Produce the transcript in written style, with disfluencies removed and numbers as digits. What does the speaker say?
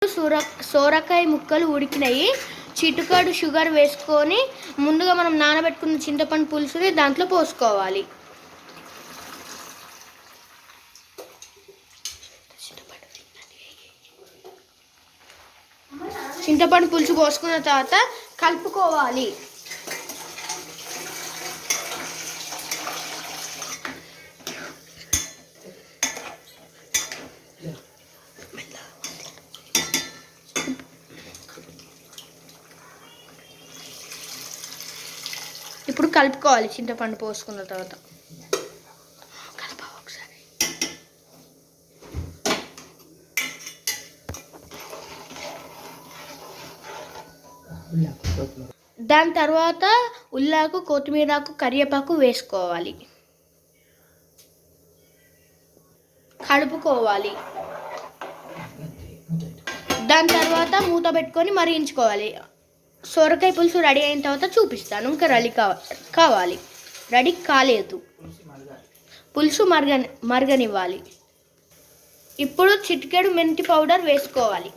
సోరకాయ ముక్కలు ఉడికినాయి. చిటికెడు షుగర్ వేసుకొని ముందుగా మనం నానబెట్టుకున్న చింతపండు పులుసుని దాంట్లో పోసుకోవాలి. చింతపండు పులుసు పోసుకున్న తర్వాత కలుపుకోవాలి. ఇప్పుడు కలుపుకోవాలి. చింతపండు పోసుకున్న తర్వాత దాని తర్వాత ఉల్లాకు, కొత్తిమీరకు, కరివేపాకు వేసుకోవాలి. కలుపుకోవాలి. దాని తర్వాత మూత పెట్టుకొని మరిగించుకోవాలి. సొరకాయ పులుసు రెడీ అయిన తర్వాత చూపిస్తాను. ఇంకా రెడీ కావాలి. రెడీ కాలేదు. పులుసు మరగనివ్వాలి. ఇప్పుడు చిటికెడు మెంతి పౌడర్ వేసుకోవాలి.